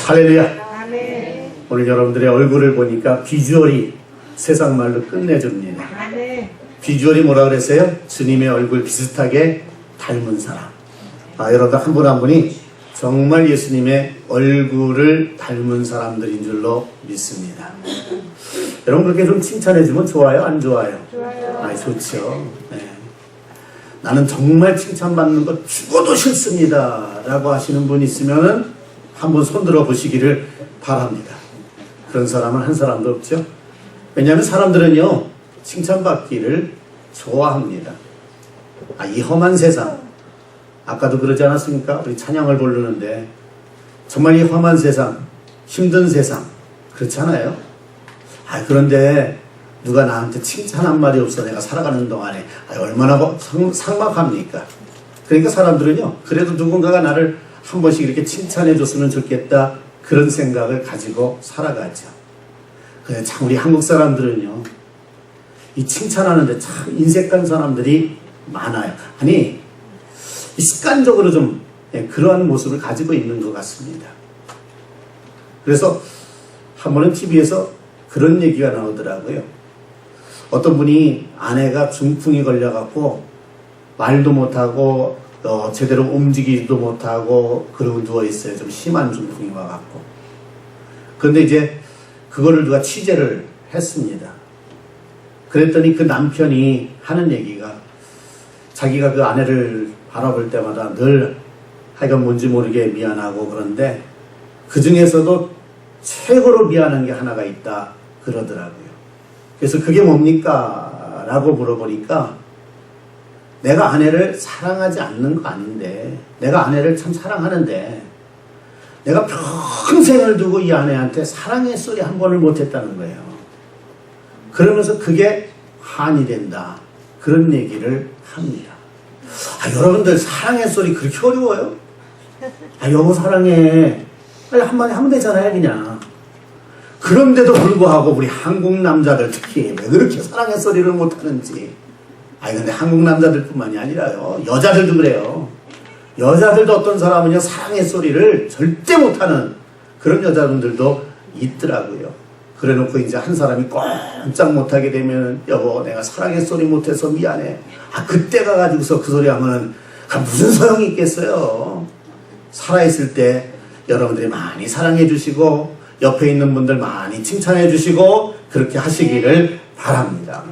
할렐루야. 아멘. 오늘 여러분들의 얼굴을 보니까 비주얼이 세상 말로 끝내줍니다. 아멘. 비주얼이 뭐라 그랬어요? 주님의 얼굴 비슷하게 닮은 사람. 여러분들 한 분 한 분이 정말 예수님의 얼굴을 닮은 사람들인 줄로 믿습니다. 여러분 그렇게 좀 칭찬해주면 좋아요? 안 좋아요? 좋아요. 좋죠. 네. 나는 정말 칭찬받는 거 죽어도 싫습니다 라고 하시는 분 있으면 한번 손들어 보시기를 바랍니다. 그런 사람은 한 사람도 없죠. 왜냐하면 사람들은요 칭찬받기를 좋아합니다. 이 험한 세상, 아까도 그러지 않았습니까? 우리 찬양을 부르는데 정말 이 험한 세상, 힘든 세상 그렇잖아요. 그런데 누가 나한테 칭찬 한마디 없어 내가 살아가는 동안에 얼마나 삭막합니까? 그러니까 사람들은요 그래도 누군가가 나를 한 번씩 이렇게 칭찬해 줬으면 좋겠다 그런 생각을 가지고 살아가죠. 그래 참 우리 한국 사람들은요 이 칭찬하는데 참 인색한 사람들이 많아요. 아니 습관적으로 좀 그러한 모습을 가지고 있는 것 같습니다. 그래서 한 번은 TV에서 그런 얘기가 나오더라고요. 어떤 분이 아내가 중풍이 걸려갖고 말도 못하고 제대로 움직이지도 못하고 그러고 누워있어요. 좀 심한 중풍이 와갖고. 그런데 이제 그거를 누가 취재를 했습니다. 그랬더니 그 남편이 하는 얘기가 자기가 그 아내를 바라볼 때마다 늘 하여간 뭔지 모르게 미안하고 그런데 그 중에서도 최고로 미안한 게 하나가 있다 그러더라고요. 그래서 그게 뭡니까? 라고 물어보니까 내가 아내를 사랑하지 않는 거 아닌데 내가 아내를 참 사랑하는데 내가 평생을 두고 이 아내한테 사랑의 소리 한 번을 못했다는 거예요. 그러면서 그게 한이 된다 그런 얘기를 합니다. 여러분들 사랑의 소리 그렇게 어려워요? 여보 사랑해 한마디 하면 되잖아요 그냥. 그런데도 불구하고 우리 한국 남자들 특히 왜 그렇게 사랑의 소리를 못하는지. 근데 한국 남자들 뿐만이 아니라요 여자들도 그래요. 여자들도 어떤 사람은요 사랑의 소리를 절대 못하는 그런 여자분들도 있더라고요. 그래 놓고 이제 한 사람이 꼼짝 못하게 되면 여보 내가 사랑의 소리 못해서 미안해. 그때 가가지고서 그 소리 하면은 무슨 소용이 있겠어요. 살아있을 때 여러분들이 많이 사랑해 주시고 옆에 있는 분들 많이 칭찬해 주시고 그렇게 하시기를 바랍니다.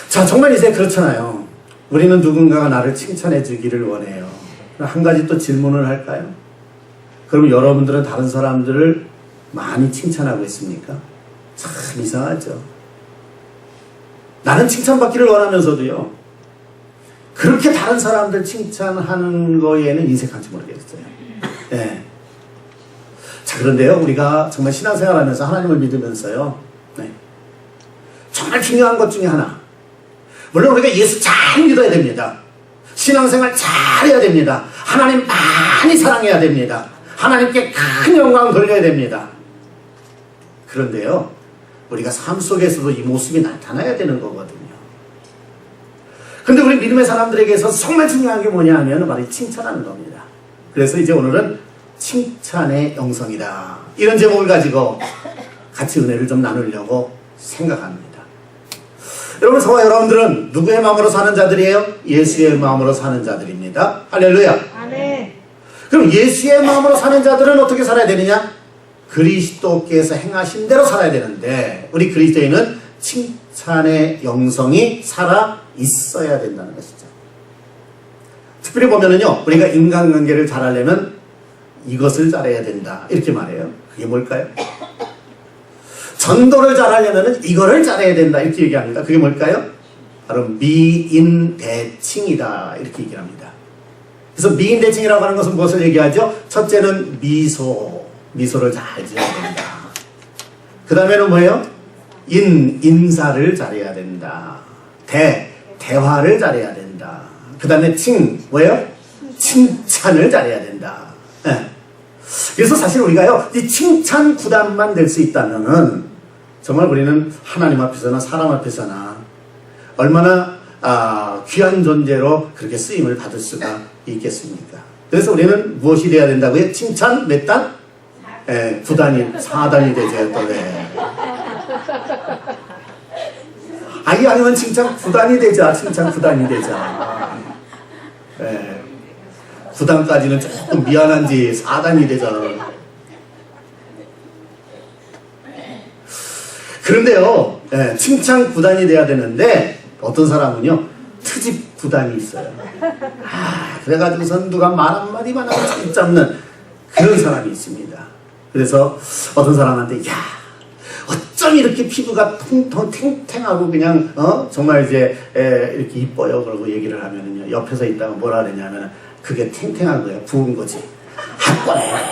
자 정말 이제 그렇잖아요. 우리는 누군가가 나를 칭찬해 주기를 원해요. 한 가지 또 질문을 할까요? 그럼 여러분들은 다른 사람들을 많이 칭찬하고 있습니까? 참 이상하죠. 나는 칭찬받기를 원하면서도요 그렇게 다른 사람들 칭찬하는 거에는 인색한지 모르겠어요. 네. 자 그런데요 우리가 정말 신앙생활하면서 하나님을 믿으면서요 정말 중요한 것 중에 하나, 물론 우리가 예수 잘 믿어야 됩니다. 신앙생활 잘해야 됩니다. 하나님 많이 사랑해야 됩니다. 하나님께 큰 영광을 돌려야 됩니다. 그런데요 우리가 삶 속에서도 이 모습이 나타나야 되는 거거든요. 근데 우리 믿음의 사람들에게서 정말 중요한 게 뭐냐 하면 바로 칭찬하는 겁니다. 그래서 이제 오늘은 칭찬의 영성이다 이런 제목을 가지고 같이 은혜를 좀 나누려고 생각합니다. 여러분 저와 여러분들은 누구의 마음으로 사는 자들이에요? 예수의 마음으로 사는 자들입니다. 할렐루야. 아멘. 그럼 예수의 마음으로 사는 자들은 어떻게 살아야 되느냐? 그리스도께서 행하신 대로 살아야 되는데 우리 그리스도인은 칭찬의 영성이 살아 있어야 된다는 것이죠. 특별히 보면은요 우리가 인간관계를 잘하려면 이것을 잘해야 된다 이렇게 말해요. 그게 뭘까요? 전도를 잘하려면 이거를 잘해야 된다 이렇게 얘기합니다. 그게 뭘까요? 바로 미인대칭이다 이렇게 얘기합니다. 그래서 미인대칭이라고 하는 것은 무엇을 얘기하죠? 첫째는 미소를 잘 지어야 된다. 그 다음에는 뭐예요? 인사를 잘해야 된다. 대화를 잘해야 된다. 그 다음에 뭐예요? 칭찬을 잘해야 된다. 그래서 사실 우리가요 이 칭찬 구단만 될 수 있다면은 정말 우리는 하나님 앞에서나 사람 앞에서나 얼마나 귀한 존재로 그렇게 쓰임을 받을 수가 있겠습니까? 그래서 우리는 무엇이 돼야 된다고요? 칭찬 몇 단? 예, 9단이 4단이 되죠. 또 왜? 아니면 칭찬 9단이 되자. 칭찬 9단이 되자. 예, 9단까지는 조금 미안한지 4단이 되자. 그런데요, 예, 칭찬 9단이 돼야 되는데 어떤 사람은요 트집 9단이 있어요. 그래가지고선 누가 말 한마디만 하면 참 잡는 그런 사람이 있습니다. 그래서 어떤 사람한테 야 어쩜 이렇게 피부가 통통 탱탱하고 그냥 정말 이제 이렇게 이뻐요 그러고 얘기를 하면은요 옆에서 있다가 뭐라 그러냐면 그게 탱탱한 거야 부은 거지.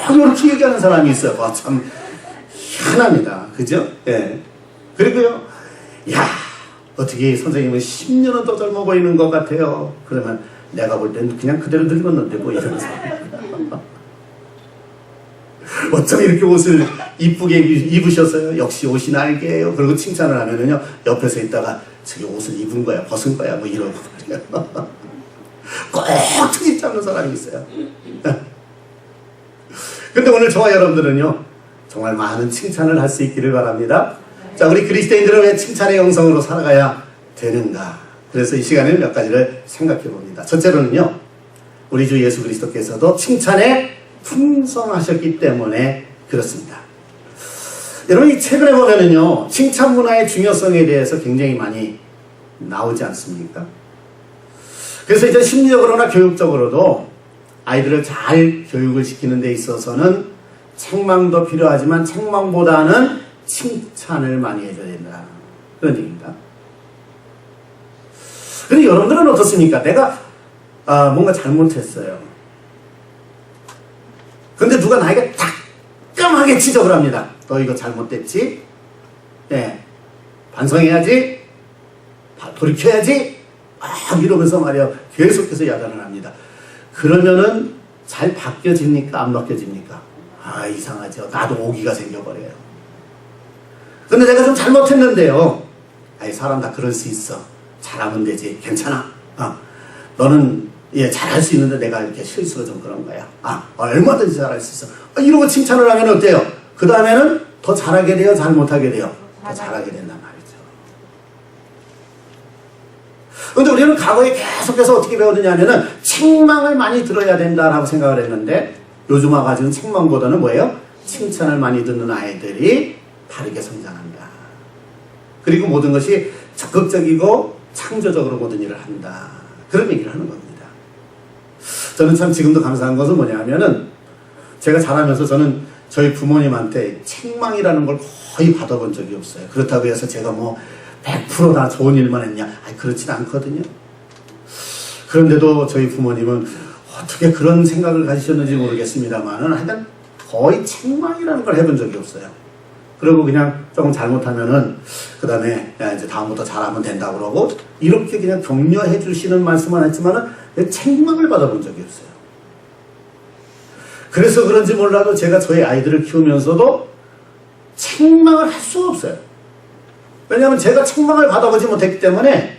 꼭 이렇게 얘기하는 사람이 있어요. 참 희한합니다. 그죠? 예. 그리고요 야 어떻게 선생님은 10년은 더 젊어 보이는 것 같아요. 그러면 내가 볼 때는 그냥 그대로 늙었는데 뭐 이러면서 어쩜 이렇게 옷을 이쁘게 입으셨어요? 역시 옷이 날개예요. 그리고 칭찬을 하면은요 옆에서 있다가 저기 옷을 입은 거야 벗은 거야 뭐 이러고 그래요. 꼭 트집 잡는 사람이 있어요. 근데 오늘 저와 여러분들은요 정말 많은 칭찬을 할 수 있기를 바랍니다. 자, 우리 그리스도인들은 왜 칭찬의 영성으로 살아가야 되는가? 그래서 이 시간에 몇 가지를 생각해 봅니다. 첫째로는요, 우리 주 예수 그리스도께서도 칭찬에 풍성하셨기 때문에 그렇습니다. 여러분, 이 최근에 보면은요, 칭찬 문화의 중요성에 대해서 굉장히 많이 나오지 않습니까? 그래서 이제 심리적으로나 교육적으로도 아이들을 잘 교육을 시키는 데 있어서는 책망도 필요하지만 책망보다는 칭찬을 많이 해줘야 된다. 그런 얘기입니다. 근데 여러분들은 어떻습니까? 내가 뭔가 잘못했어요. 근데 누가 나에게 따끔하게 지적을 합니다. 너 이거 잘못됐지? 네. 반성해야지? 돌이켜야지? 이러면서 말이야 계속해서 야단을 합니다. 그러면은 잘 바뀌어집니까? 안 바뀌어집니까? 이상하죠. 나도 오기가 생겨버려요. 근데 내가 좀 잘못했는데요. 사람 다 그럴 수 있어. 잘하면 되지. 괜찮아. 너는 잘할 수 있는데 내가 이렇게 실수로 좀 그런 거야. 얼마든지 잘할 수 있어. 이러고 칭찬을 하면 어때요? 그 다음에는 더 잘하게 돼요? 잘못하게 돼요? 더 잘하게 된단 말이죠. 근데 우리는 과거에 계속해서 어떻게 배웠느냐 하면은 책망을 많이 들어야 된다라고 생각을 했는데 요즘 와가지고는 책망보다는 뭐예요? 칭찬을 많이 듣는 아이들이 다르게 성장한다. 그리고 모든 것이 적극적이고 창조적으로 모든 일을 한다. 그런 얘기를 하는 겁니다. 저는 참 지금도 감사한 것은 뭐냐면은 제가 자라면서 저는 저희 부모님한테 책망이라는 걸 거의 받아본 적이 없어요. 그렇다고 해서 제가 뭐 100% 다 좋은 일만 했냐? 그렇진 않거든요. 그런데도 저희 부모님은 어떻게 그런 생각을 가지셨는지 모르겠습니다만은 하여간 거의 책망이라는 걸 해본 적이 없어요. 그리고 그냥 조금 잘못하면은 그 다음에 이제 다음부터 잘하면 된다고 그러고 이렇게 그냥 격려해 주시는 말씀만 했지만은 책망을 받아본 적이 없어요. 그래서 그런지 몰라도 제가 저희 아이들을 키우면서도 책망을 할 수가 없어요. 왜냐하면 제가 책망을 받아보지 못했기 때문에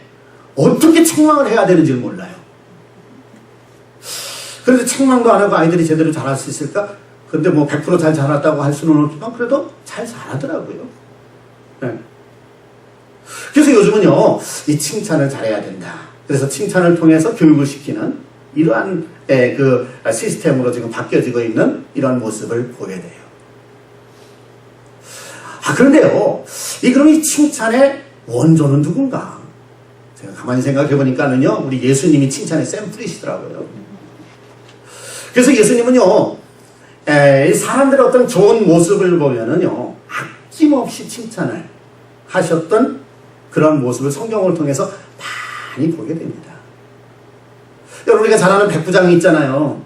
어떻게 책망을 해야 되는지를 몰라요. 그래서 책망도 안 하고 아이들이 제대로 잘할 수 있을까? 근데 뭐 100% 잘 자랐다고 할 수는 없지만 그래도 잘 자라더라고요. 네. 그래서 요즘은요, 이 칭찬을 잘해야 된다. 그래서 칭찬을 통해서 교육을 시키는 이러한 그 시스템으로 지금 바뀌어지고 있는 이러한 모습을 보게 돼요. 그런데요, 그럼 이 칭찬의 원조는 누군가? 제가 가만히 생각해 보니까는요, 우리 예수님이 칭찬의 샘플이시더라고요. 그래서 예수님은요, 사람들의 어떤 좋은 모습을 보면은요, 아낌없이 칭찬을 하셨던 그런 모습을 성경을 통해서 많이 보게 됩니다. 여러분, 우리가 잘 아는 백부장이 있잖아요.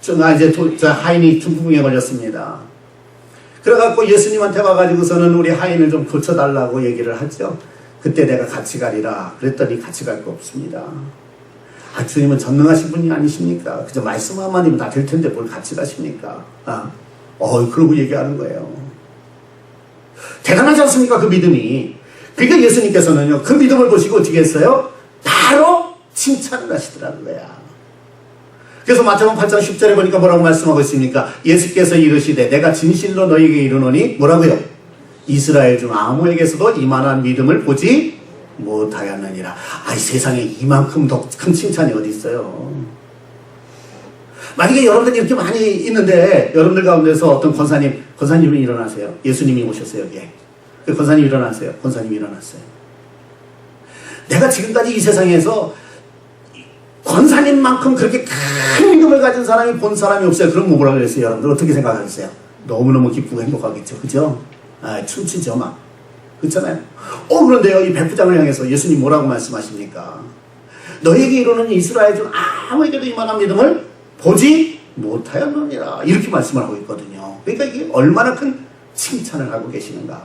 이제 하인이 중풍에 걸렸습니다. 그래갖고 예수님한테 와가지고서는 우리 하인을 좀 고쳐달라고 얘기를 하죠. 그때 내가 같이 가리라. 그랬더니 같이 갈 거 없습니다. 주님은 전능하신 분이 아니십니까? 그저 말씀 한마디면 다 될 텐데 뭘 같이 가십니까? 그러고 얘기하는 거예요. 대단하지 않습니까? 그 믿음이. 그러니까 예수님께서는요, 그 믿음을 보시고 어떻게 했어요? 바로 칭찬을 하시더라는 거야. 그래서 마태복음 8장 10절에 보니까 뭐라고 말씀하고 있습니까? 예수께서 이르시되 내가 진실로 너희에게 이르노니 뭐라고요? 이스라엘 중 아무에게서도 이만한 믿음을 보지 못하였느니라. 이 세상에 이만큼 더 큰 칭찬이 어디 있어요? 만약에 여러분들 이렇게 많이 있는데 여러분들 가운데서 어떤 권사님이 일어나세요. 예수님이 오셨어요 여기에. 권사님 일어나세요. 권사님이 일어났어요. 내가 지금까지 이 세상에서 권사님만큼 그렇게 큰 믿음을 가진 사람이 본 사람이 없어요. 그럼 뭐라 그랬어요? 여러분들 어떻게 생각하겠어요? 너무너무 기쁘고 행복하겠죠. 그죠? 춤추죠 막. 그렇잖아요. 그런데요 이 백부장을 향해서 예수님 뭐라고 말씀하십니까? 너에게 이르는 이스라엘 중 아무에게도 이만한 믿음을 보지 못하였느니라. 이렇게 말씀을 하고 있거든요. 그러니까 이게 얼마나 큰 칭찬을 하고 계시는가.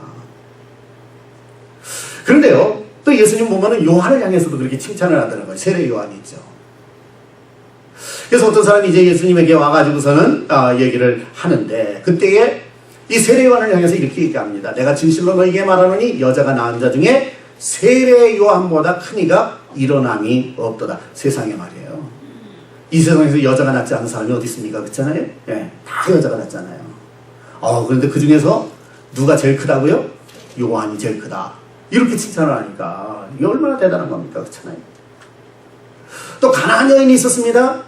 그런데요 또 예수님 보면은 요한을 향해서도 그렇게 칭찬을 하더라는 거예요. 세례 요한이죠. 그래서 어떤 사람이 이제 예수님에게 와가지고서는 얘기를 하는데 그때에 이 세례 요한을 향해서 이렇게 얘기합니다. 내가 진실로 너에게 말하노니 여자가 낳은 자 중에 세례 요한보다 큰 이가 일어남이 없도다. 세상에 말이에요. 이 세상에서 여자가 낳지 않은 사람이 어디 있습니까? 그렇잖아요. 예, 다 여자가 낳잖아요. 그런데 그 중에서 누가 제일 크다고요? 요한이 제일 크다. 이렇게 칭찬을 하니까 이게 얼마나 대단한 겁니까? 그렇잖아요. 또 가나안 여인이 있었습니다.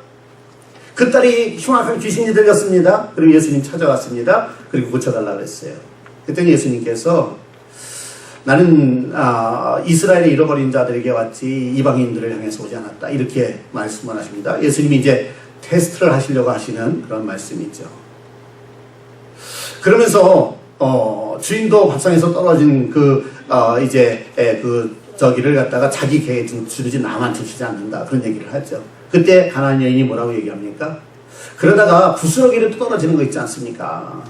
그 딸이 흉악한 귀신이 들렸습니다. 그리고 예수님 찾아왔습니다. 그리고 고쳐달라고 했어요. 그때 예수님께서 나는 이스라엘의 잃어버린 자들에게 왔지 이방인들을 향해서 오지 않았다. 이렇게 말씀을 하십니다. 예수님이 이제 테스트를 하시려고 하시는 그런 말씀이죠. 그러면서 주인도 밥상에서 떨어진 저기를 갖다가 자기 개에 주지 남한테 주지 않는다. 그런 얘기를 하죠. 그때 가나안 여인이 뭐라고 얘기합니까? 그러다가 부스러기를 떨어지는 거 있지 않습니까?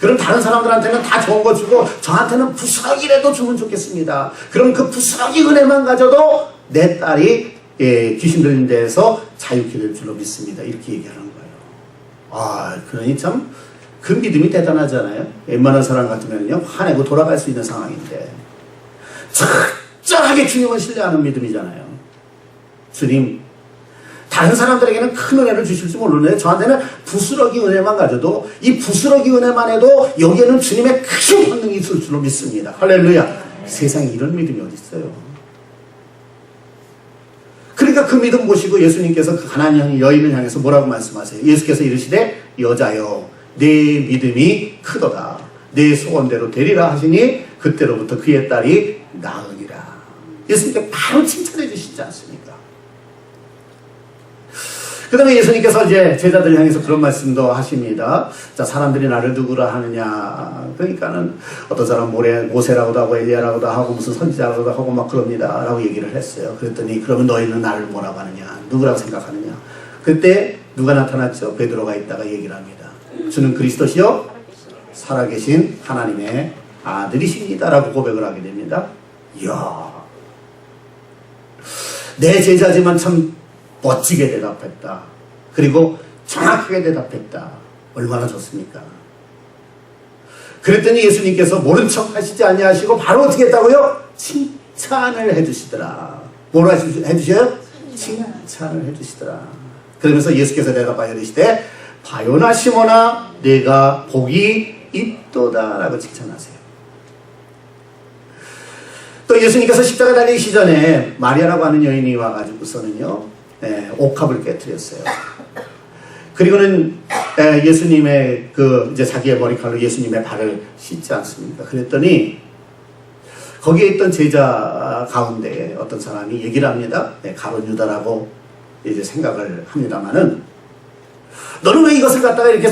그럼 다른 사람들한테는 다 좋은 거 주고 저한테는 부스러기라도 주면 좋겠습니다. 그럼 그 부스러기 은혜만 가져도 내 딸이 귀신 들린 데에서 자유케 될 줄로 믿습니다. 이렇게 얘기하는 거예요. 그러니 참 그 믿음이 대단하잖아요. 웬만한 사람 같으면요 화내고 돌아갈 수 있는 상황인데 철저하게 주님을 신뢰하는 믿음이잖아요. 주님, 다른 사람들에게는 큰 은혜를 주실지 모르는데 저한테는 부스러기 은혜만 가져도 이 부스러기 은혜만 해도 여기에는 주님의 큰 권능이 있을 줄로 믿습니다. 할렐루야. 세상에 이런 믿음이 어디 있어요? 그러니까 그 믿음 보시고 예수님께서 그 가나안 여인을 향해서 뭐라고 말씀하세요? 예수께서 이르시되 여자여 내 믿음이 크도다. 내 소원대로 되리라 하시니 그때로부터 그의 딸이 나으니라. 예수님께 바로 칭찬해 주시지 않습니까? 그 다음에 예수님께서 이제 제자들 향해서 그런 말씀도 하십니다. 자, 사람들이 나를 누구라 하느냐. 그러니까는 어떤 사람 모세라고도 하고 엘리야라고도 하고 무슨 선지자라고도 하고 막 그럽니다. 라고 얘기를 했어요. 그랬더니 그러면 너희는 나를 뭐라고 하느냐. 누구라고 생각하느냐. 그때 누가 나타났죠? 베드로가 있다가 얘기를 합니다. 주는 그리스도시요 살아계신 하나님의 아들이십니다. 라고 고백을 하게 됩니다. 이야, 내 제자지만 참 멋지게 대답했다. 그리고 정확하게 대답했다. 얼마나 좋습니까? 그랬더니 예수님께서 모른 척 하시지 아니하시고 바로 어떻게 했다고요? 칭찬을 해주시더라. 뭐로 해주셔요? 칭찬을 해주시더라. 그러면서 예수께서 대답하여 이르시되 바요나 시몬아 내가 복이 있도다 라고 칭찬하세요. 또 예수님께서 십자가 달리기 전에 마리아라고 하는 여인이 와가지고서는요 옥합을 깨뜨렸어요. 그리고는 예수님의 이제 자기의 머리칼로 예수님의 발을 씻지 않습니까? 그랬더니 거기에 있던 제자 가운데 어떤 사람이 얘기를 합니다. 가룟 유다라고 이제 생각을 합니다만은 너는 왜 이것을 갖다가 이렇게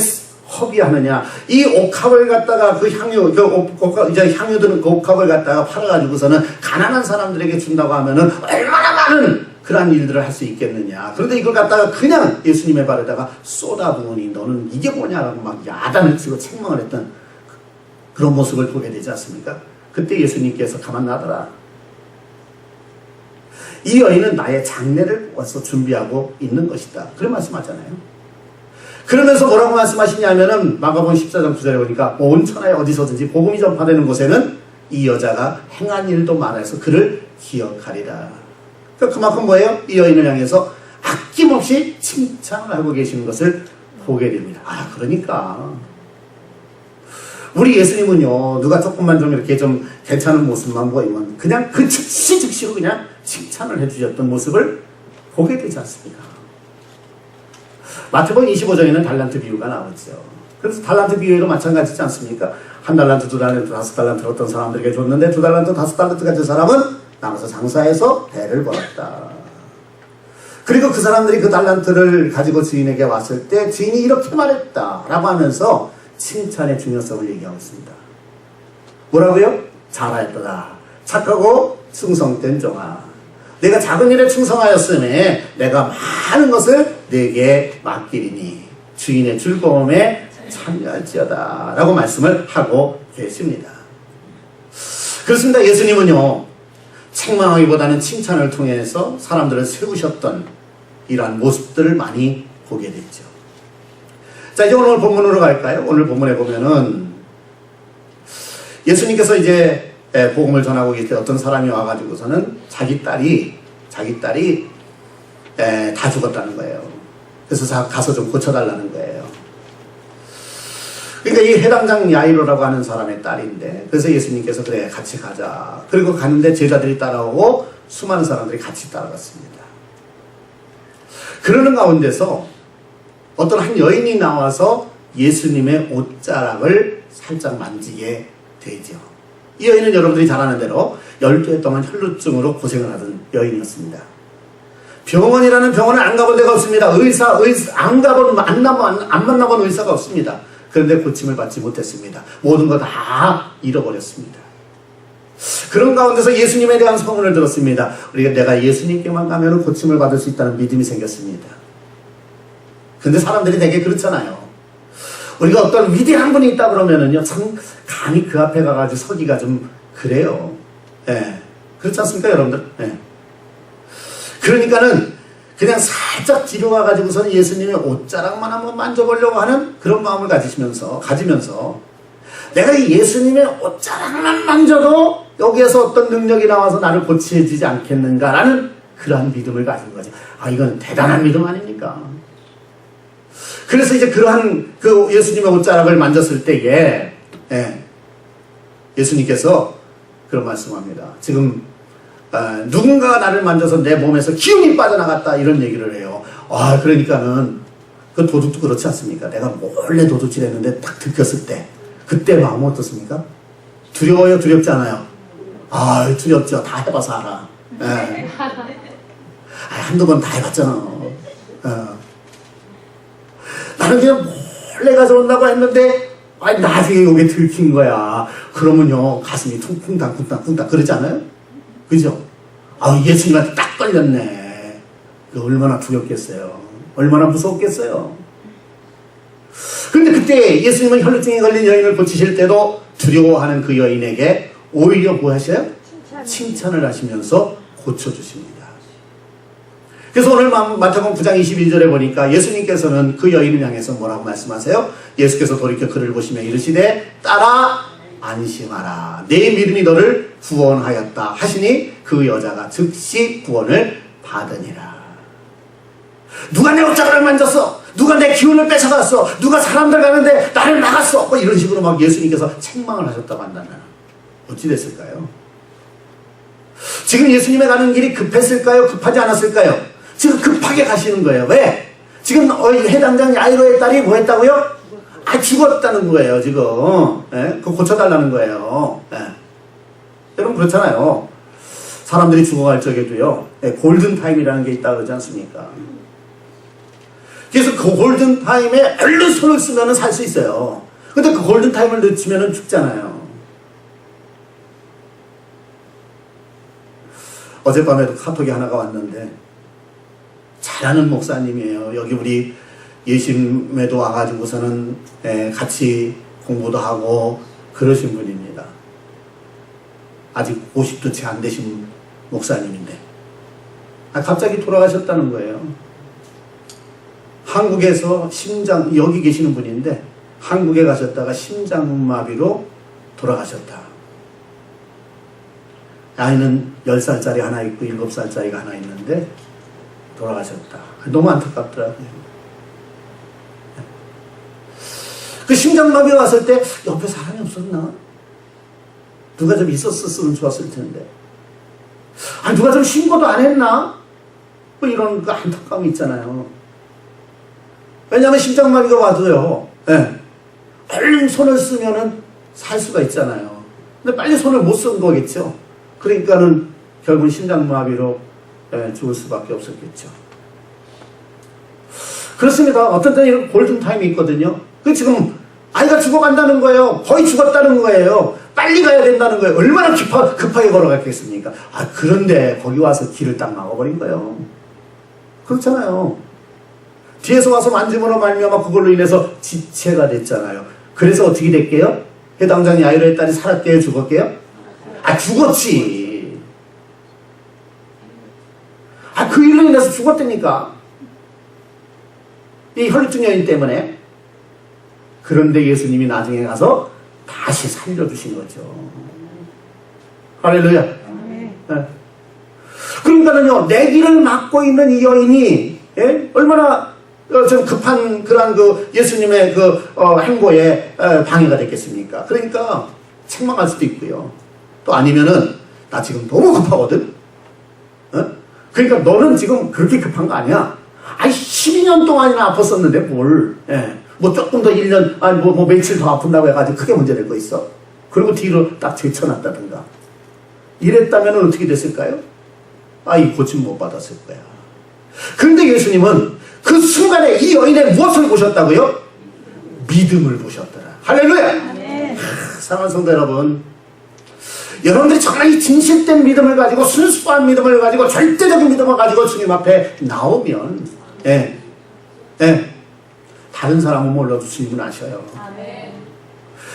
허비하느냐? 이 옥합을 갖다가 그 향유, 이제 향유들은 그 옥합을 갖다가 팔아가지고서는 가난한 사람들에게 준다고 하면은 얼마나 많은 그러한 일들을 할 수 있겠느냐. 그런데 이걸 갖다가 그냥 예수님의 발에다가 쏟아부으니 너는 이게 뭐냐라고 막 야단을 치고 책망을 했던 그런 모습을 보게 되지 않습니까? 그때 예수님께서 가만 놔둬라. 이 여인은 나의 장례를 와서 준비하고 있는 것이다. 그런 말씀하잖아요. 그러면서 뭐라고 말씀하시냐면은 마가복음 14장 9절에 보니까 온 천하에 어디서든지 복음이 전파되는 곳에는 이 여자가 행한 일도 말해서 그를 기억하리라. 그만큼 뭐예요? 이 여인을 향해서 아낌없이 칭찬을 하고 계시는 것을 보게 됩니다. 그러니까 우리 예수님은요, 누가 조금만 좀 이렇게 좀 괜찮은 모습만 보이면 그냥 그 즉시로 그냥 칭찬을 해주셨던 모습을 보게 되지 않습니까? 마태복음 25장에는 달란트 비유가 나오죠. 그래서 달란트 비유에도 마찬가지지 않습니까? 1달란트, 2달란트, 5달란트를 어떤 사람들에게 줬는데 2달란트, 5달란트 같은 사람은 나가서 장사해서 배를 벌었다. 그리고 그 사람들이 그 달란트를 가지고 주인에게 왔을 때 주인이 이렇게 말했다라고 하면서 칭찬의 중요성을 얘기하고 있습니다. 뭐라고요? 잘하였도다. 착하고 충성된 종아. 내가 작은 일에 충성하였음에 내가 많은 것을 내게 맡기리니 주인의 즐거움에 참여할지어다 라고 말씀을 하고 계십니다. 그렇습니다. 예수님은요, 책망하기보다는 칭찬을 통해서 사람들을 세우셨던 이러한 모습들을 많이 보게 됐죠. 자, 이제 오늘 본문으로 갈까요? 오늘 본문에 보면은 예수님께서 이제 복음을 전하고 계실 때 어떤 사람이 와가지고서는 자기 딸이 다 죽었다는 거예요. 그래서 가서 좀 고쳐달라는 거예요. 그러니까 이 해당장 야이로라고 하는 사람의 딸인데, 그래서 예수님께서 그래 같이 가자. 그리고 갔는데 제자들이 따라오고 수많은 사람들이 같이 따라갔습니다. 그러는 가운데서 어떤 한 여인이 나와서 예수님의 옷자락을 살짝 만지게 되죠. 이 여인은 여러분들이 잘 아는 대로 12해 동안 혈루증으로 고생을 하던 여인이었습니다. 병원이라는 병원을 안 가본 데가 없습니다. 안 만나본 의사가 없습니다. 그런데 고침을 받지 못했습니다. 모든 거 다 잃어버렸습니다. 그런 가운데서 예수님에 대한 소문을 들었습니다. 내가 예수님께만 가면 고침을 받을 수 있다는 믿음이 생겼습니다. 근데 사람들이 되게 그렇잖아요. 우리가 어떤 위대한 분이 있다 그러면은요, 참 감히 그 앞에 가가지고 서기가 좀 그래요. 예. 그렇지 않습니까, 여러분들? 예. 그러니까는 그냥 살짝 뒤로 가가지고서는 예수님의 옷자락만 한번 만져보려고 하는 그런 마음을 가지면서 내가 이 예수님의 옷자락만 만져도 여기에서 어떤 능력이 나와서 나를 고치해주지 않겠는가라는 그러한 믿음을 가진 거지. 이건 대단한 믿음 아닙니까? 그래서 이제 그러한 그 예수님의 옷자락을 만졌을 때에 예수님께서 그런 말씀합니다. 지금 누군가가 나를 만져서 내 몸에서 기운이 빠져나갔다 이런 얘기를 해요. 그러니까는 그 도둑도 그렇지 않습니까? 내가 몰래 도둑질했는데 딱 들켰을 때 그때 마음은 어떻습니까? 두려워요? 두렵지 않아요? 두렵죠. 다 해봐서 알아. 한두 번 다 해봤잖아. 나는 그냥 몰래 가져온다고 했는데 나중에 여기 들킨 거야. 그러면요 가슴이 쿵쿵당 그러지 않아요? 그죠? 예수님한테 딱 걸렸네. 얼마나 두렵겠어요. 얼마나 무서웠겠어요. 그런데 그때 예수님은 혈루증에 걸린 여인을 고치실 때도 두려워하는 그 여인에게 오히려 뭐 하셔요? 칭찬을 하시면서 고쳐주십니다. 그래서 오늘 마태복음 9장 21절에 보니까 예수님께서는 그 여인을 향해서 뭐라고 말씀하세요? 예수께서 돌이켜 그를 보시며 이르시되 딸아 안심하라. 내 믿음이 너를 구원하였다 하시니 그 여자가 즉시 구원을 받으니라. 누가 내 옷자락을 만졌어? 누가 내 기운을 뺏어갔어? 누가 사람들 가는데 나를 막았어? 이런 식으로 막 예수님께서 책망을 하셨다고 한다면 어찌 됐을까요? 지금 예수님의 가는 길이 급했을까요? 급하지 않았을까요? 지금 급하게 가시는 거예요. 왜? 지금 해당장 야이로의 딸이 뭐 했다고요? 죽었다는 거예요, 지금. 그거 고쳐달라는 거예요. 여러분, 그렇잖아요. 사람들이 죽어갈 적에도요, 골든타임이라는 게 있다고 그러지 않습니까? 그래서 그 골든타임에 얼른 손을 쓰면 살 수 있어요. 근데 그 골든타임을 늦추면 죽잖아요. 어젯밤에도 카톡이 하나가 왔는데, 잘하는 목사님이에요. 여기 우리 예심에도 와가지고서는 같이 공부도 하고 그러신 분입니다. 아직 50도 채 안 되신 목사님인데 갑자기 돌아가셨다는 거예요. 한국에서 여기 계시는 분인데 한국에 가셨다가 심장마비로 돌아가셨다. 아이는 10살짜리 하나 있고 7살짜리가 하나 있는데 돌아가셨다. 너무 안타깝더라고요. 그 심장마비 왔을 때 옆에 사람이 없었나? 누가 좀 있었으면 좋았을 텐데. 아니, 누가 좀 신고도 안 했나? 뭐 이런 그 안타까움이 있잖아요. 왜냐하면 심장마비가 와도요, 예, 얼른 손을 쓰면은 살 수가 있잖아요. 근데 빨리 손을 못 쓴 거겠죠. 그러니까는 결국은 심장마비로 죽을 수밖에 없었겠죠. 그렇습니다. 어떤 때는 이런 골든타임이 있거든요. 그 지금 아이가 죽어간다는 거예요. 거의 죽었다는 거예요. 빨리 가야 된다는 거예요. 얼마나 급하게 걸어갔겠습니까? 아, 그런데 거기 와서 길을 딱 막아버린 거예요. 그렇잖아요. 뒤에서 와서 만지므로 말미암아 그걸로 인해서 지체가 됐잖아요. 그래서 어떻게 됐게요? 해당장이 아이를 했다니 살았게요? 죽었게요? 아, 죽었지. 아, 그 일로 인해서 죽었다니까. 이 혈루증 여인 때문에. 그런데 예수님이 나중에 가서 다시 살려주신 거죠. 할렐루야. 네. 그러니까는요, 내 길을 막고 있는 이 여인이, 예? 얼마나 좀 급한 그러한 그 예수님의 그 행보에 방해가 됐겠습니까? 그러니까 책망할 수도 있고요. 또 아니면은 나 지금 너무 급하거든. 그러니까 너는 지금 그렇게 급한 거 아니야. 아이 12년 동안이나 아팠었는데 뭘? 예. 뭐 조금 더 1년 아니 뭐 며칠 더 아픈다고 해가지고 크게 문제될 거 있어? 그리고 뒤로 딱 제쳐놨다든가. 이랬다면 어떻게 됐을까요? 이 고침 못 받았을 거야. 그런데 예수님은 그 순간에 이 여인의 무엇을 보셨다고요? 믿음을 보셨더라. 할렐루야! 네. 사랑하는 성도 여러분, 여러분들이 정말 이 진실된 믿음을 가지고 순수한 믿음을 가지고 절대적인 믿음을 가지고 주님 앞에 나오면 다른 사람은 몰라도 주님은 아셔요.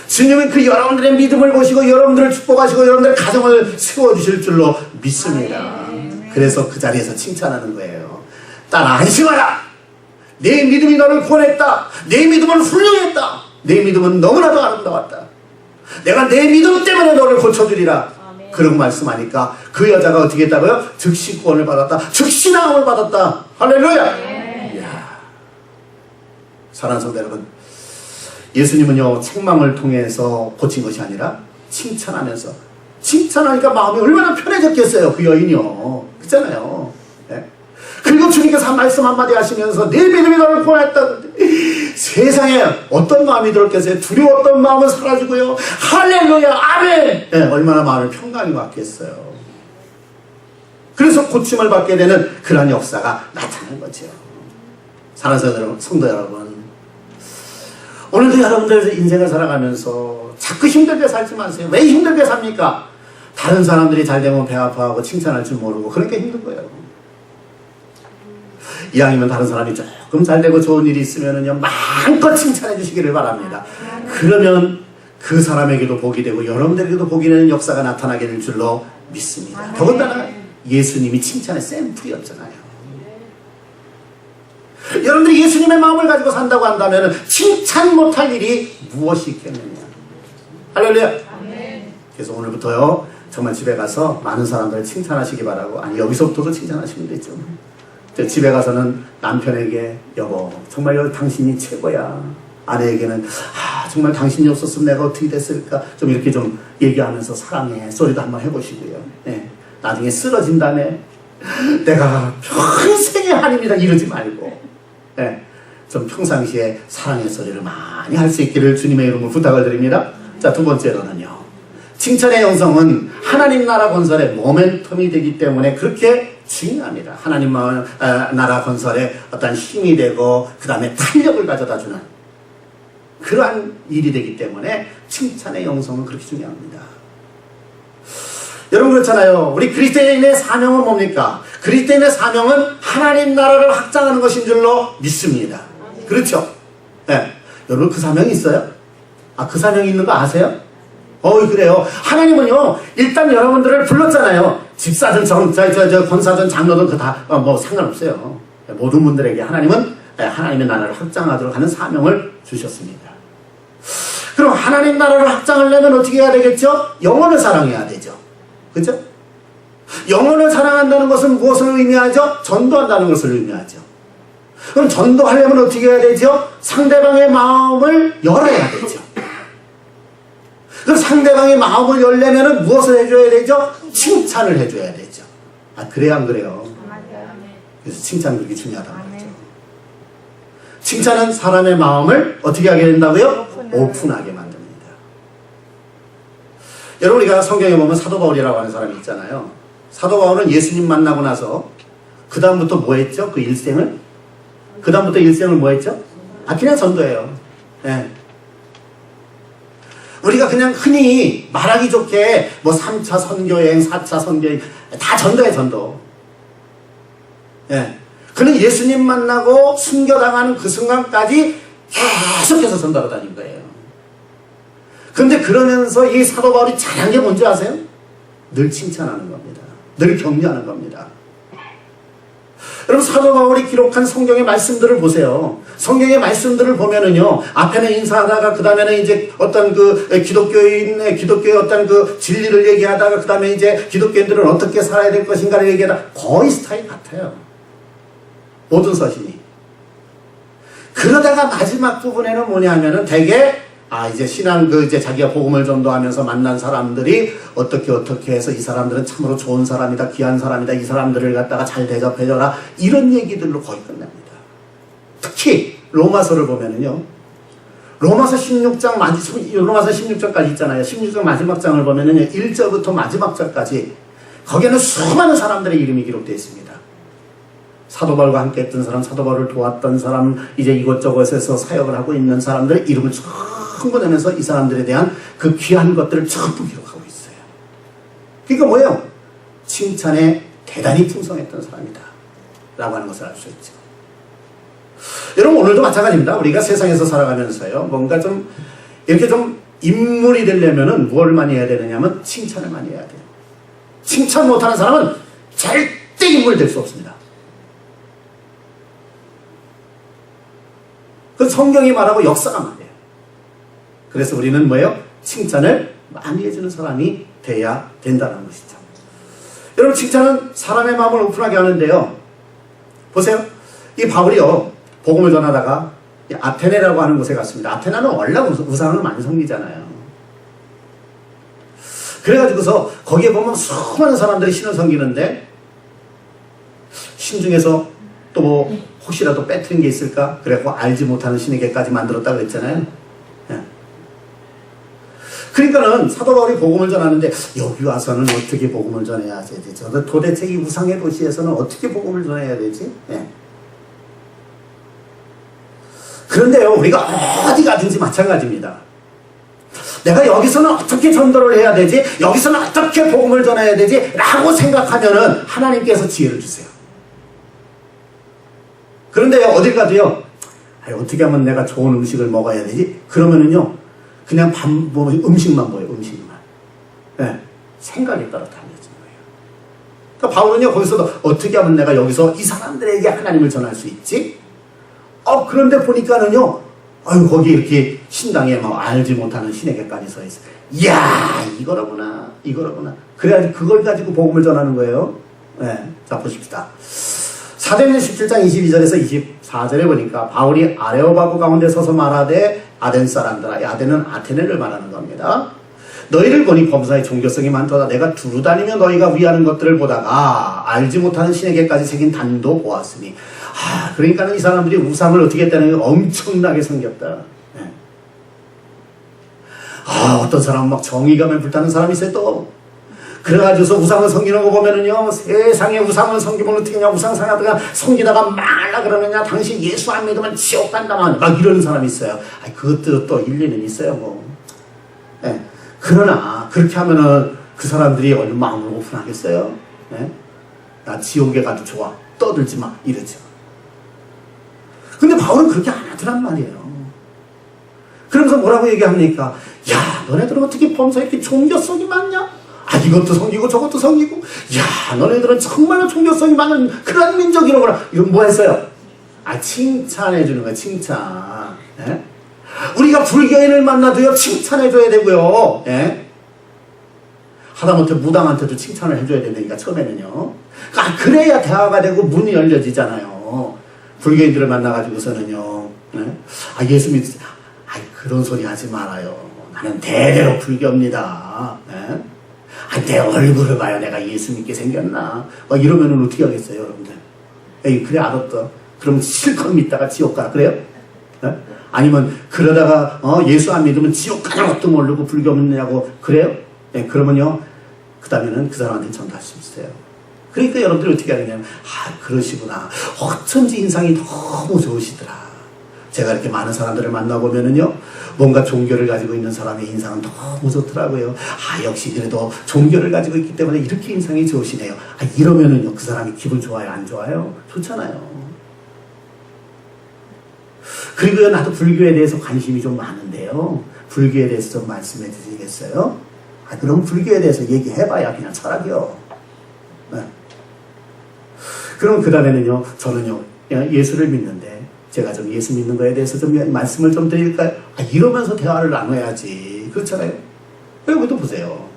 주님은 그 여러분들의 믿음을 보시고 여러분들을 축복하시고 여러분들의 가정을 세워주실 줄로 믿습니다. 그래서 그 자리에서 칭찬하는 거예요. 딸아, 안심하라. 내 믿음이 너를 구원했다. 내 믿음은 훌륭했다. 내 믿음은 너무나도 아름다웠다. 내가 내 믿음 때문에 너를 고쳐주리라. 그런 말씀하니까 그 여자가 어떻게 했다고요? 즉시 구원을 받았다. 즉시 나음을 받았다. 할렐루야. 이야. 사랑하는 성도 여러분, 예수님은요, 책망을 통해서 고친 것이 아니라 칭찬하면서, 칭찬하니까 마음이 얼마나 편해졌겠어요. 그 여인이요. 그렇잖아요. 네? 그리고 주님께서 한 말씀 한마디 하시면서 내 믿음이 너를 구원했다. 세상에 어떤 마음이 들었겠어요? 두려웠던 마음은 사라지고요. 할렐루야, 아멘. 네, 얼마나 마음에 평강이 왔겠어요. 그래서 고침을 받게 되는 그런 역사가 나타난 거죠. 사랑하는 성도 여러분, 오늘도 여러분들 인생을 살아가면서 자꾸 힘들게 살지 마세요. 왜 힘들게 삽니까? 다른 사람들이 잘 되면 배 아파하고 칭찬할 줄 모르고 그러니까 힘든 거예요. 이왕이면 다른 사람이 조금 잘 되고 좋은 일이 있으면은요, 마음껏 칭찬해 주시기를 바랍니다. 그러면 그 사람에게도 복이 되고 여러분들에게도 복이 되는 역사가 나타나게 될 줄로 믿습니다. 더군다나 예수님이 칭찬의 샘플이었잖아요. 여러분들이 예수님의 마음을 가지고 산다고 한다면 칭찬 못할 일이 무엇이 있겠느냐. 할렐루야. 그래서 오늘부터요, 정말 집에 가서 많은 사람들을 칭찬하시기 바라고, 아니 여기서부터도 칭찬하시면 되죠. 집에 가서는 남편에게 여보 정말 당신이 최고야. 아내에게는 정말 당신이 없었으면 내가 어떻게 됐을까. 좀 이렇게 좀 얘기하면서 사랑해 소리도 한번 해보시고요. 네. 나중에 쓰러진 다음에 내가 평생의 한입니다 이러지 말고, 네. 좀 평상시에 사랑의 소리를 많이 할 수 있기를 주님의 이름으로 부탁을 드립니다. 자, 두 번째로는요, 칭찬의 영성은 하나님 나라 건설의 모멘텀이 되기 때문에 그렇게 중요합니다. 하나님 나라 건설에 어떤 힘이 되고 그 다음에 탄력을 가져다주는 그러한 일이 되기 때문에 칭찬의 영성은 그렇게 중요합니다. 여러분 그렇잖아요. 우리 그리스도인의 사명은 뭡니까? 그리스도인의 사명은 하나님 나라를 확장하는 것인 줄로 믿습니다. 그렇죠? 네. 여러분 그 사명이 있어요? 그 사명이 있는 거 아세요? 그래요. 하나님은요, 일단 여러분들을 불렀잖아요. 집사든 권사든 장로든 그 다 뭐 상관없어요. 모든 분들에게 하나님은 하나님의 나라를 확장하도록 하는 사명을 주셨습니다. 그럼 하나님 나라를 확장하려면 어떻게 해야 되겠죠? 영혼을 사랑해야 되죠. 그렇죠? 영혼을 사랑한다는 것은 무엇을 의미하죠? 전도한다는 것을 의미하죠. 그럼 전도하려면 어떻게 해야 되죠? 상대방의 마음을 열어야 되죠. 그럼 상대방의 마음을 열려면 무엇을 해줘야 되죠? 칭찬을 해줘야 되죠. 아, 그래야 안 그래요? 그래서 칭찬이 그렇게 중요하다는 거죠. 칭찬은 사람의 마음을 어떻게 하게 된다고요? 오픈하게 만듭니다. 여러분, 우리가 성경에 보면 사도 바울이라고 하는 사람이 있잖아요. 사도 바울은 예수님 만나고 나서 그 다음부터 뭐 했죠? 그 일생을? 그 다음부터 일생을 뭐 했죠? 아, 그냥 전도예요. 네. 우리가 그냥 흔히 말하기 좋게 뭐 3차 선교여행, 4차 선교여행 다 전도예요, 전도. 예. 그는 예수님 만나고 순교당하는 그 순간까지 계속해서 전도하러 다닌 거예요. 그런데 그러면서 이 사도 바울이 잘한 게 뭔지 아세요? 늘 칭찬하는 겁니다. 늘 격려하는 겁니다. 여러분, 사도 바울이 기록한 성경의 말씀들을 보세요. 성경의 말씀들을 보면은요, 앞에는 인사하다가 그 다음에는 이제 어떤 그 기독교의 어떤 그 진리를 얘기하다가 그 다음에 이제 기독교인들은 어떻게 살아야 될 것인가를 얘기하다 거의 스타일이 같아요. 모든 서신이. 그러다가 마지막 부분에는 뭐냐 하면은 되게 이제 신앙 이제 자기가 복음을 전도하면서 만난 사람들이 어떻게 해서 이 사람들은 참으로 좋은 사람이다, 귀한 사람이다, 이 사람들을 갖다가 잘 대접해줘라, 이런 얘기들로 거의 끝납니다. 특히 로마서를 보면은요, 로마서 16장까지 있잖아요. 16장 마지막 장을 보면은요, 1절부터 마지막 절까지 거기에는 수많은 사람들의 이름이 기록되어 있습니다. 사도 바울과 함께 했던 사람, 사도 바울을 도왔던 사람, 이제 이곳저곳에서 사역을 하고 있는 사람들의 이름을 흥분하면서 이 사람들에 대한 그 귀한 것들을 전부 기록하고 있어요. 그러니까 뭐예요? 칭찬에 대단히 풍성했던 사람이다 라고 하는 것을 알 수 있죠. 여러분, 오늘도 마찬가지입니다. 우리가 세상에서 살아가면서요, 뭔가 좀 이렇게 좀 인물이 되려면은 뭘 많이 해야 되느냐면 칭찬을 많이 해야 돼요. 칭찬 못하는 사람은 절대 인물이 될 수 없습니다. 그 성경이 말하고 역사가 말해요. 그래서 우리는 뭐예요? 칭찬을 많이 해주는 사람이 돼야 된다는 것이죠. 여러분, 칭찬은 사람의 마음을 오픈하게 하는데요. 보세요. 이 바울이요, 복음을 전하다가 아테네라고 하는 곳에 갔습니다. 아테네는 원래 우상을 많이 섬기잖아요. 그래가지고서 거기에 보면 수많은 사람들이 신을 섬기는데, 신 중에서 또 뭐 혹시라도 빼뜨린 게 있을까? 그래갖고 알지 못하는 신에게까지 만들었다고 했잖아요. 예. 그러니까는 사도 바울이 복음을 전하는데, 여기 와서는 어떻게 복음을 전해야 되지? 도대체 이 우상의 도시에서는 어떻게 복음을 전해야 되지? 예. 그런데요, 우리가 어디 가든지 마찬가지입니다. 내가 여기서는 어떻게 전도를 해야 되지? 여기서는 어떻게 복음을 전해야 되지? 라고 생각하면은 하나님께서 지혜를 주세요. 그런데요, 어딜 가도요, 어떻게 하면 내가 좋은 음식을 먹어야 되지? 그러면은요, 그냥 음식만 보여요, 음식만. 네, 생각이 따라 달라지는 거예요. 그러니까 바울은요, 거기서도 어떻게 하면 내가 여기서 이 사람들에게 하나님을 전할 수 있지? 그런데 보니까는요, 거기 이렇게 신당에 막 알지 못하는 신에게까지 서 있어요. 이야, 이거로구나. 그래가지고 그걸 가지고 복음을 전하는 거예요. 네, 자, 보십시다. 사도행전 17장 22절에서 24절에 보니까 바울이 아레오바고 가운데 서서 말하되 아덴 사람들아, 아덴은 아테네를 말하는 겁니다. 너희를 보니 범사에 종교성이 많도다. 내가 두루 다니며 너희가 위하는 것들을 보다가 알지 못하는 신에게까지 새긴 단도 보았으니, 그러니까는 이 사람들이 우상을 어떻게 했다는 게 엄청나게 섬겼다. 네. 어떤 사람은 막 정의감에 불타는 사람이 있어요, 또. 그래가지고서 우상을 섬기는 거 보면은요, 세상에 우상을 섬기면 어떻게 하냐, 우상상하다가 섬기다가 말라 그러느냐, 당신 예수 안 믿으면 지옥 간다만, 막 이러는 사람이 있어요. 그것도 또 일리는 있어요, 뭐. 네. 그러나, 그렇게 하면은 그 사람들이 얼마나 마음을 오픈하겠어요? 네? 나 지옥에 가도 좋아. 떠들지 마. 이러죠. 근데 바울은 그렇게 안 하더란 말이에요. 그러면서 뭐라고 얘기합니까? 야, 너네들은 어떻게 범사에 이렇게 종교성이 많냐? 이것도 섬기고 저것도 섬기고, 야, 너네들은 정말로 종교성이 많은 그런 민족이로구나. 이건 뭐 했어요? 칭찬해 주는 거야, 칭찬. 예? 우리가 불교인을 만나도요, 칭찬해 줘야 되고요. 예? 하다못해 무당한테도 칭찬을 해줘야 된다니까, 처음에는요. 그래야 대화가 되고 문이 열려지잖아요. 불교인들을 만나가지고서는요. 네? 예수 믿으세요. 그런 소리 하지 말아요. 나는 대대로 불교입니다. 네? 내 얼굴을 봐요. 내가 예수 믿게 생겼나. 이러면은 어떻게 하겠어요, 여러분들? 에이, 그래, 알았다. 그럼 실컷 믿다가 지옥 가라. 그래요? 네? 아니면 그러다가 예수 안 믿으면 지옥 가는 것도 모르고 불교 믿느냐고. 그래요? 네, 그러면요. 그 다음에는 그 사람한테 전도할 수 있어요. 그러니까 여러분들이 어떻게 하느냐면, 그러시구나. 어쩐지 인상이 너무 좋으시더라. 제가 이렇게 많은 사람들을 만나보면은요, 뭔가 종교를 가지고 있는 사람의 인상은 너무 좋더라고요. 역시 그래도 종교를 가지고 있기 때문에 이렇게 인상이 좋으시네요. 이러면은요, 그 사람이 기분 좋아요? 안 좋아요? 좋잖아요. 그리고요, 나도 불교에 대해서 관심이 좀 많은데요. 불교에 대해서 좀 말씀해 주시겠어요? 그럼 불교에 대해서 얘기해봐야 그냥 철학이요. 네. 그럼 그 다음에는요, 저는요, 예수를 믿는데, 제가 좀 예수 믿는 거에 대해서 좀 말씀을 좀 드릴까요? 이러면서 대화를 나눠야지. 그렇잖아요? 여기도 보세요.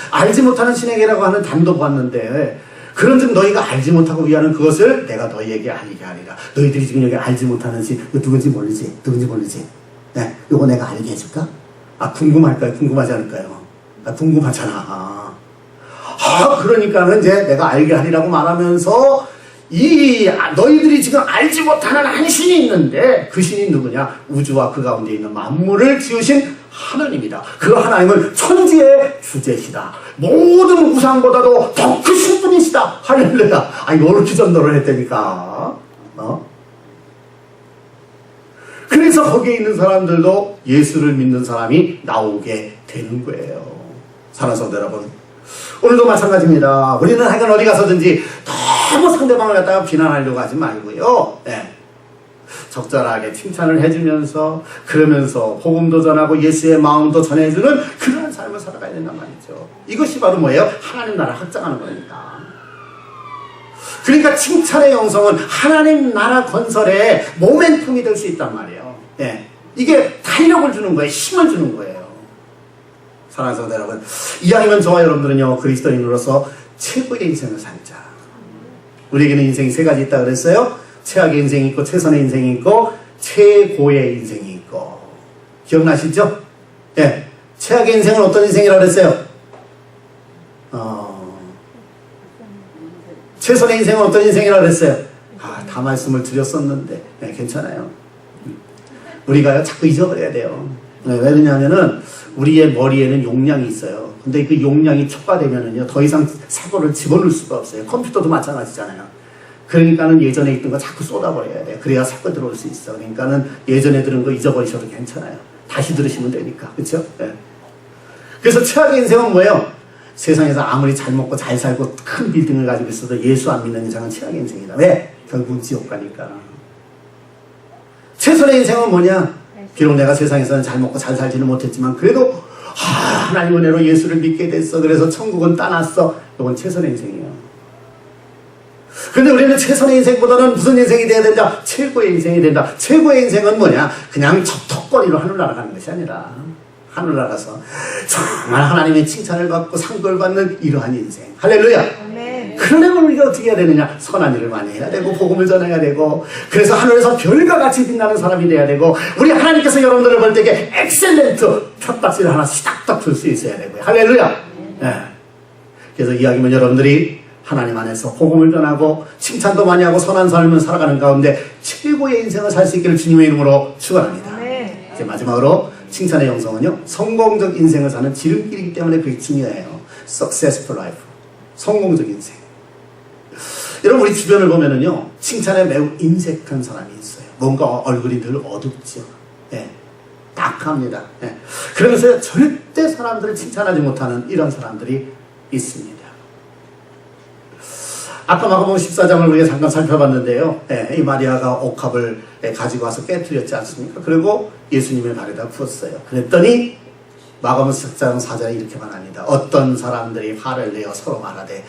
알지 못하는 신에게라고 하는 단도 보았는데, 그런즉 너희가 알지 못하고 위하는 그것을 내가 너희에게 알게 하리라. 너희들이 지금 여기 알지 못하는 신, 누군지 모르지? 누군지 모르지? 네, 요거 내가 알게 해줄까? 궁금할까요? 궁금하지 않을까요? 궁금하잖아. 그러니까는 이제 내가 알게 하리라고 말하면서 너희들이 지금 알지 못하는 한 신이 있는데 그 신이 누구냐? 우주와 그 가운데 있는 만물을 지으신 하나님이다. 그 하나님은 천지의 주제시다. 모든 우상보다도 더 크신 분이시다. 할렐루야. 이렇게 전도를 했다니까. 그래서 거기에 있는 사람들도 예수를 믿는 사람이 나오게 되는 거예요. 사랑하는 성도 여러분, 오늘도 마찬가지입니다. 우리는 하여간 어디 가서든지 너무 상대방을 갖다가 비난하려고 하지 말고요. 네. 적절하게 칭찬을 해주면서, 그러면서 복음도 전하고 예수의 마음도 전해주는 그런 삶을 살아가야 된단 말이죠. 이것이 바로 뭐예요? 하나님 나라 확장하는 거니까. 그러니까 칭찬의 영성은 하나님 나라 건설에 모멘텀이 될 수 있단 말이에요. 네. 이게 탄력을 주는 거예요. 힘을 주는 거예요. 사랑하는 성도 여러분, 이왕이면 저와 여러분들은요, 그리스도인으로서 최고의 인생을 살자. 우리에게는 인생이 세 가지 있다 그랬어요. 최악의 인생이 있고, 최선의 인생이 있고, 최고의 인생이 있고. 기억나시죠? 예. 최악의 인생은 어떤 인생이라고 그랬어요? 최선의 인생은 어떤 인생이라고 그랬어요? 다 말씀을 드렸었는데. 네, 괜찮아요. 우리가요, 자꾸 잊어버려야 돼요. 네, 왜 그러냐면은, 우리의 머리에는 용량이 있어요. 근데 그 용량이 촉과되면은요, 더 이상 새 거를 집어넣을 수가 없어요. 컴퓨터도 마찬가지잖아요. 그러니까는 예전에 있던 거 자꾸 쏟아버려야 돼요. 그래야 새 거 들어올 수 있어. 그러니까는 예전에 들은 거 잊어버리셔도 괜찮아요. 다시 들으시면 되니까. 그쵸? 네. 그래서 최악의 인생은 뭐예요? 세상에서 아무리 잘 먹고 잘 살고 큰 빌딩을 가지고 있어도 예수 안 믿는 이상은 최악의 인생이다. 왜? 결국 지옥 가니까. 최선의 인생은 뭐냐? 비록 내가 세상에서는 잘 먹고 잘 살지는 못했지만 그래도 하나님 은혜로 예수를 믿게 됐어. 그래서 천국은 따놨어. 이건 최선의 인생이에요. 그런데 우리는 최선의 인생보다는 무슨 인생이 돼야 된다? 최고의 인생이 된다. 최고의 인생은 뭐냐? 그냥 척턱거리로 하늘 날아가는 것이 아니라 하늘 나가서 정말 하나님의 칭찬을 받고 상도를 받는 이러한 인생. 할렐루야. 그러려면 우리가 어떻게 해야 되느냐? 선한 일을 많이 해야 되고 복음을 전해야 되고, 그래서 하늘에서 별과 같이 빛나는 사람이 돼야 되고, 우리 하나님께서 여러분들을 볼 때에 엑셀렌트 혓박질 하나 시닥딱 줄 수 있어야 되고요. 할렐루야. 네. 그래서 이야기면 여러분들이 하나님 안에서 복음을 전하고 칭찬도 많이 하고 선한 삶을 살아가는 가운데 최고의 인생을 살 수 있기를 주님의 이름으로 축원합니다. 이제 마지막으로 칭찬의 영성은요, 성공적 인생을 사는 지름길이기 때문에 그게 중요해요. Successful life. 성공적 인생. 여러분, 우리 주변을 보면은요, 칭찬에 매우 인색한 사람이 있어요. 뭔가 얼굴이 늘 어둡죠. 예. 딱합니다. 예. 그러면서 절대 사람들을 칭찬하지 못하는 이런 사람들이 있습니다. 아까 마가복음 14장을 우리가 잠깐 살펴봤는데요. 이 마리아가 옥합을 가지고 와서 깨뜨렸지 않습니까? 그리고 예수님의 발에다 부었어요. 그랬더니 마가복음 14장 4절에 이렇게 말합니다. 어떤 사람들이 화를 내어 서로 말하되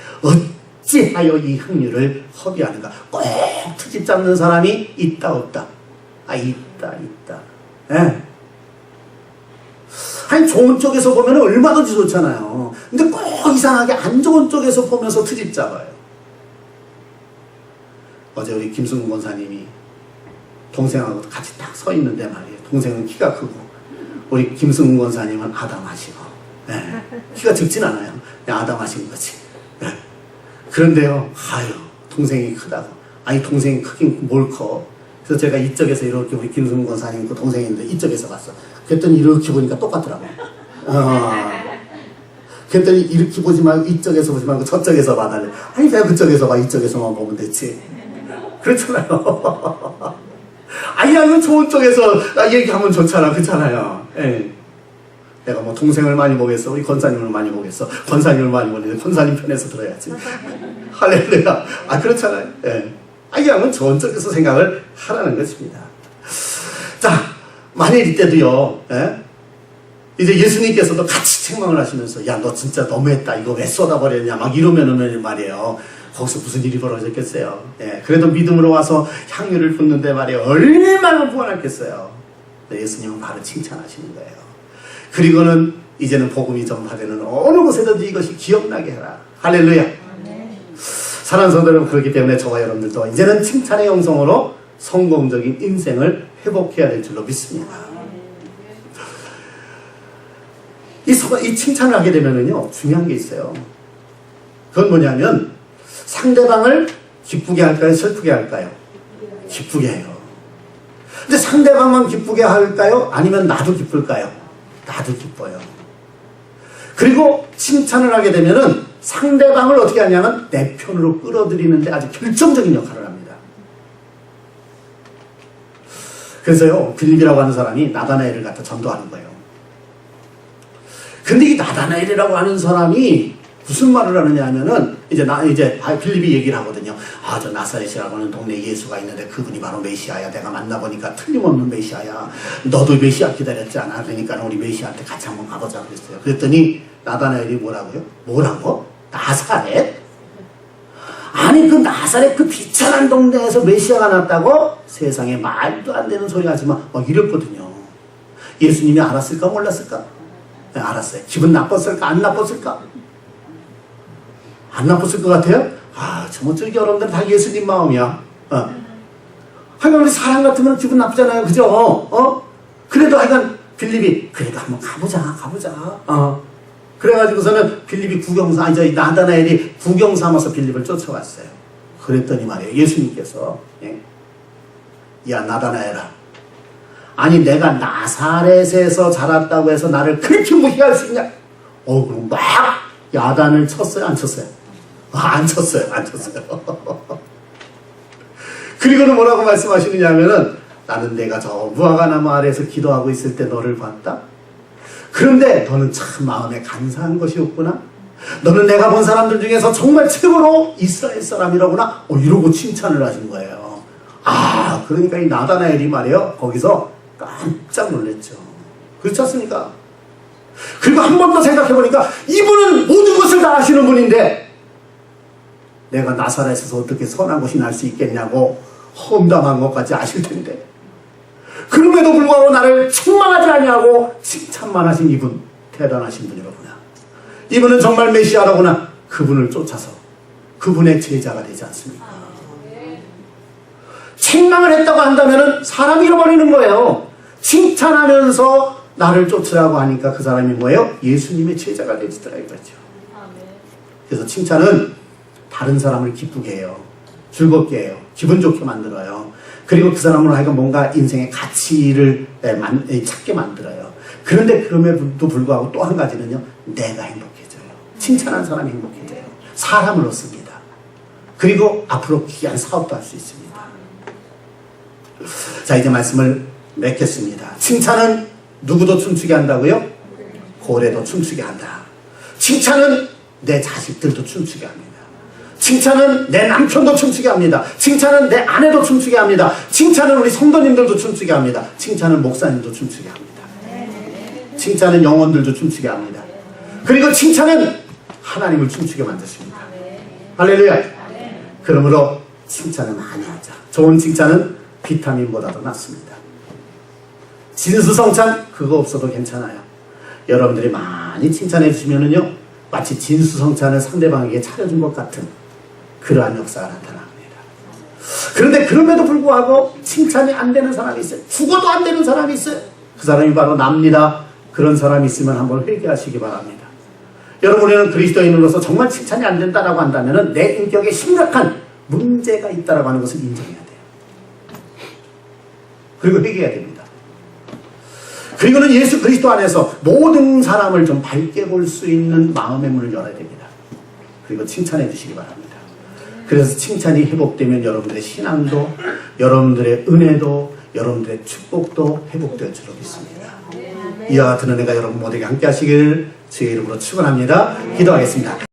어찌하여 이 흥류를 허비하는가. 꼭 트집 잡는 사람이 있다 없다? 있다. 예. 아니 좋은 쪽에서 보면 얼마든지 좋잖아요. 근데 꼭 이상하게 안 좋은 쪽에서 보면서 트집 잡아요. 어제 우리 김승훈 권사님이 동생하고 같이 딱 서 있는데 말이에요. 동생은 키가 크고 우리 김승훈 권사님은 아담하시고, 네. 키가 적진 않아요. 그냥 아담하신 거지. 네. 그런데요, 아유, 동생이 크다고. 아니, 동생이 크긴 뭘 커. 그래서 제가 이쪽에서 이렇게 우리 김승훈 권사님 그 동생인데 이쪽에서 봤어. 그랬더니 이렇게 보니까 똑같더라고. 그랬더니 이렇게 보지 말고 이쪽에서 보지 말고 저쪽에서 봐달래. 아니, 내가 그쪽에서 봐. 이쪽에서만 보면 됐지. 그렇잖아요. 아니, 이건 좋은 쪽에서 얘기하면 좋잖아. 그렇잖아요. 예. 내가 뭐 동생을 많이 보겠어. 우리 권사님을 많이 보겠어. 권사님을 많이 보는데 권사님 편에서 들어야지. 할렐루야. 아, 그렇잖아요. 예. 아, 이건 좋은 쪽에서 생각을 하라는 것입니다. 자, 만일 이때도요, 예? 이제 예수님께서도 같이 책망을 하시면서, 야, 너 진짜 너무했다. 이거 왜 쏟아버렸냐. 막 이러면은 말이에요. 거기서 무슨 일이 벌어졌겠어요. 예, 그래도 믿음으로 와서 향유를 붓는데 말이에요. 얼마나 부활했겠어요. 예수님은 바로 칭찬하시는 거예요. 그리고는 이제는 복음이 전파되는 어느 곳에든지 이것이 기억나게 해라. 할렐루야. 사랑하는 성도 여러분, 그렇기 때문에 저와 여러분들도 이제는 칭찬의 영성으로 성공적인 인생을 회복해야 될 줄로 믿습니다. 이 칭찬을 하게 되면은요, 중요한 게 있어요. 그건 뭐냐면, 상대방을 기쁘게 할까요? 슬프게 할까요? 기쁘게 해요. 근데 상대방만 기쁘게 할까요? 아니면 나도 기쁠까요? 나도 기뻐요. 그리고 칭찬을 하게 되면은 상대방을 어떻게 하냐면 내 편으로 끌어들이는데 아주 결정적인 역할을 합니다. 그래서요, 빌립이라고 하는 사람이 나다나엘을 갖다 전도하는 거예요. 근데 이 나다나엘이라고 하는 사람이 무슨 말을 하느냐 하면은, 이제 빌립이 얘기를 하거든요. 아, 저 나사렛이라고 하는 동네에 예수가 있는데 그분이 바로 메시아야. 내가 만나보니까 틀림없는 메시아야. 너도 메시아 기다렸지 않아? 그러니까 우리 메시아한테 같이 한번 가보자 그랬어요. 그랬더니 나다나엘이 뭐라고요? 뭐라고? 나사렛? 아니, 그 나사렛 그 비천한 동네에서 메시아가 났다고? 세상에 말도 안 되는 소리 하지 마. 막 이랬거든요. 예수님이 알았을까 몰랐을까? 네, 알았어요. 기분 나빴을까 안 나빴을까? 안 나빴을 것 같아요? 아, 저기 여러분들 다 예수님 마음이야. 하여간 우리 사람 같으면 기분 나쁘잖아요. 그죠? 그래도 하여간 빌립이, 그래도 한번 가보자. 그래가지고서는 빌립이 나다나엘이 구경 삼아서 빌립을 쫓아왔어요. 그랬더니 말이에요. 예수님께서, 야, 나다나엘아. 아니, 내가 나사렛에서 자랐다고 해서 나를 그렇게 무시할 수 있냐? 그럼 막 야단을 쳤어요? 안 쳤어요? 안 쳤어요. 그리고는 뭐라고 말씀하시느냐 하면은, 나는 내가 저 무화과나무 아래에서 기도하고 있을 때 너를 봤다? 그런데 너는 참 마음에 간사한 것이 없구나? 너는 내가 본 사람들 중에서 정말 최고로 이스라엘 사람이라구나? 이러고 칭찬을 하신 거예요. 아, 그러니까 이 나다나엘이 말이에요. 거기서 깜짝 놀랐죠. 그렇지 않습니까? 그리고 한 번 더 생각해보니까 이분은 모든 것을 다 아시는 분인데 내가 나사렛에서 어떻게 선한 것이 날 수 있겠냐고 험담한 것까지 아실 텐데 그럼에도 불구하고 나를 책망하지 아니하고 칭찬만 하신 이분, 대단하신 분이로구나. 이분은 정말 메시아로구나. 그분을 쫓아서 그분의 제자가 되지 않습니까? 책망을 했다고 한다면 사람이 잃어버리는 거예요. 칭찬하면서 나를 쫓으라고 하니까 그 사람이 뭐예요? 예수님의 제자가 되시더라 이거죠. 그래서 칭찬은 다른 사람을 기쁘게 해요. 즐겁게 해요. 기분 좋게 만들어요. 그리고 그 사람으로 하여금 뭔가 인생의 가치를 찾게 만들어요. 그런데 그럼에도 불구하고 또 한 가지는요. 내가 행복해져요. 칭찬한 사람이 행복해져요. 사람을 얻습니다. 그리고 앞으로 귀한 사업도 할 수 있습니다. 자, 이제 말씀을 맺겠습니다. 칭찬은 누구도 춤추게 한다고요? 고래도 춤추게 한다. 칭찬은 내 자식들도 춤추게 합니다. 칭찬은 내 남편도 춤추게 합니다. 칭찬은 내 아내도 춤추게 합니다. 칭찬은 우리 성도님들도 춤추게 합니다. 칭찬은 목사님도 춤추게 합니다. 칭찬은 영혼들도 춤추게 합니다. 그리고 칭찬은 하나님을 춤추게 만드십니다. 할렐루야. 그러므로 칭찬을 많이 하자. 좋은 칭찬은 비타민보다도 낫습니다. 진수성찬 그거 없어도 괜찮아요. 여러분들이 많이 칭찬해 주시면은요, 마치 진수성찬을 상대방에게 차려준 것 같은 그러한 역사가 나타납니다. 그런데 그럼에도 불구하고 칭찬이 안 되는 사람이 있어요. 죽어도 안 되는 사람이 있어요. 그 사람이 바로 납니다. 그런 사람이 있으면 한번 회개하시기 바랍니다. 여러분, 우리는 그리스도인으로서 정말 칭찬이 안 된다라고 한다면 내 인격에 심각한 문제가 있다라고 하는 것을 인정해야 돼요. 그리고 회개해야 됩니다. 그리고는 예수 그리스도 안에서 모든 사람을 좀 밝게 볼 수 있는 마음의 문을 열어야 됩니다. 그리고 칭찬해 주시기 바랍니다. 그래서 칭찬이 회복되면 여러분들의 신앙도, 여러분들의 은혜도, 여러분들의 축복도 회복될 줄로 믿습니다. 이와 같은 은혜가 여러분 모두에게 함께 하시길 주의 이름으로 축원합니다. 기도하겠습니다.